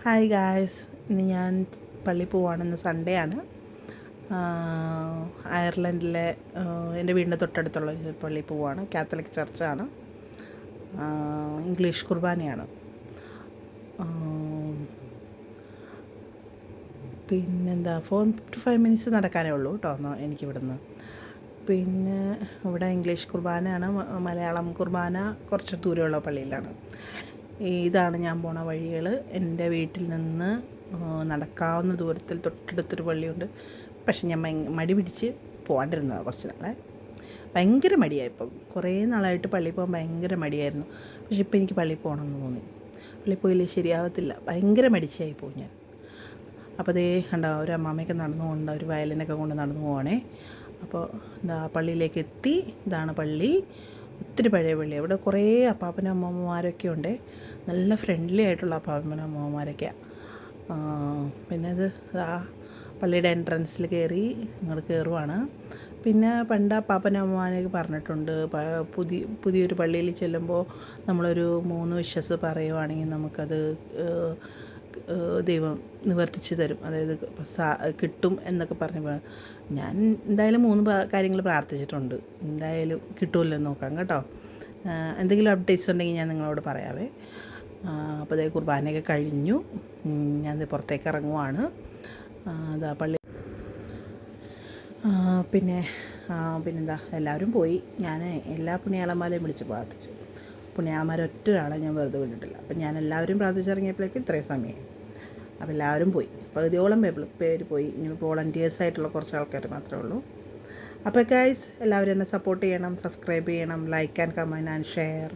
Hi guys, ഇന്ന് ഞാൻ പള്ളി പോവാണ്. സൺഡേ ആണ്. അയർലൻഡിലെ എൻ്റെ വീടിൻ്റെ തൊട്ടടുത്തുള്ള ഒരു പള്ളി പോവാണ്. കാത്തലിക് ചർച്ചാണ്. ഇംഗ്ലീഷ് കുർബാനയാണ്. പിന്നെന്താ, 4 to 5 minutes നടക്കാനേ ഉള്ളൂ കേട്ടോ എനിക്കിവിടുന്ന്. പിന്നെ ഇവിടെ ഇംഗ്ലീഷ് കുർബാനയാണ്. മലയാളം കുർബാന കുറച്ച് ദൂരമുള്ള പള്ളിയിലാണ്. ഇതാണ് ഞാൻ പോണ വഴികൾ. എൻ്റെ വീട്ടിൽ നിന്ന് നടക്കാവുന്ന ദൂരത്തിൽ തൊട്ടടുത്തൊരു പള്ളിയുണ്ട്. പക്ഷെ ഞാൻ മടി പിടിച്ച് പോകാണ്ടിരുന്നതാണ് കുറച്ച് നാളെ. ഭയങ്കര മടിയായിപ്പം. കുറേ നാളായിട്ട് പള്ളിയിൽ പോകാൻ ഭയങ്കര മടിയായിരുന്നു. പക്ഷെ ഇപ്പം എനിക്ക് പള്ളിയിൽ പോകണമെന്ന് തോന്നി. പള്ളിയിൽ പോയില്ലേ ശരിയാവത്തില്ല. ഭയങ്കര മടിച്ചായി പോകും ഞാൻ. അപ്പോൾ അതേ കണ്ടോ, ഒരു അമ്മാമ്മയൊക്കെ നടന്നു കൊണ്ട് ഒരു വയലിനൊക്കെ കൊണ്ട് നടന്നു പോകണേ. അപ്പോൾ എന്താ പള്ളിയിലേക്ക് എത്തി. ഇതാണ് പള്ളി. ഒത്തിരി പഴയ പള്ളി. അവിടെ കുറേ അപ്പാപ്പനും അമ്മമ്മമാരൊക്കെ ഉണ്ട്. നല്ല ഫ്രണ്ട്ലി ആയിട്ടുള്ള അപ്പാപ്പനും അമ്മമ്മമാരൊക്കെയാണ്. പിന്നെ ഇത് പള്ളിയുടെ എൻട്രൻസിൽ കയറി ഇങ്ങോട്ട് കയറുവാണ്. പിന്നെ പണ്ട് അപ്പാപ്പനും അമ്മമാരൊക്കെ പറഞ്ഞിട്ടുണ്ട്, പുതിയൊരു പള്ളിയിൽ ചെല്ലുമ്പോൾ നമ്മളൊരു 3 വിശ്വസ് പറയുവാണെങ്കിൽ നമുക്കത് ദൈവം നിവർത്തിച്ച് തരും, അതായത് കിട്ടും എന്നൊക്കെ പറഞ്ഞ്. ഞാൻ എന്തായാലും 3 കാര്യങ്ങൾ പ്രാർത്ഥിച്ചിട്ടുണ്ട്. എന്തായാലും കിട്ടുമല്ലോ എന്ന് നോക്കാം കേട്ടോ. എന്തെങ്കിലും അപ്ഡേറ്റ്സ് ഉണ്ടെങ്കിൽ ഞാൻ നിങ്ങളോട് പറയാവേ. അപ്പോൾ അതേ കുർബാനയൊക്കെ കഴിഞ്ഞു. ഞാൻ പുറത്തേക്ക് ഇറങ്ങുവാണ്. അതാ പള്ളി. പിന്നെന്താ, എല്ലാവരും പോയി. ഞാൻ എല്ലാ പുണ്യാളന്മാരെയും വിളിച്ച് പ്രാർത്ഥിച്ചു. പുണ്യാളന്മാരെ ഒറ്റ ഒരാളെ ഞാൻ വെറുതെ വിട്ടിട്ടില്ല. അപ്പം ഞാൻ എല്ലാവരും പ്രാർത്ഥിച്ചിറങ്ങിയപ്പോഴേക്ക് ഇത്രയും സമയം. അപ്പോൾ എല്ലാവരും പോയി. പകുതിയോളം പേര് പോയി. ഇനി വോളണ്ടിയേഴ്സായിട്ടുള്ള കുറച്ച് ആൾക്കാർ മാത്രമേ ഉള്ളൂ. അപ്പോൾ ഗൈസ്, എല്ലാവരും എന്നെ സപ്പോർട്ട് ചെയ്യണം, സബ്സ്ക്രൈബ് ചെയ്യണം, like and comment and share.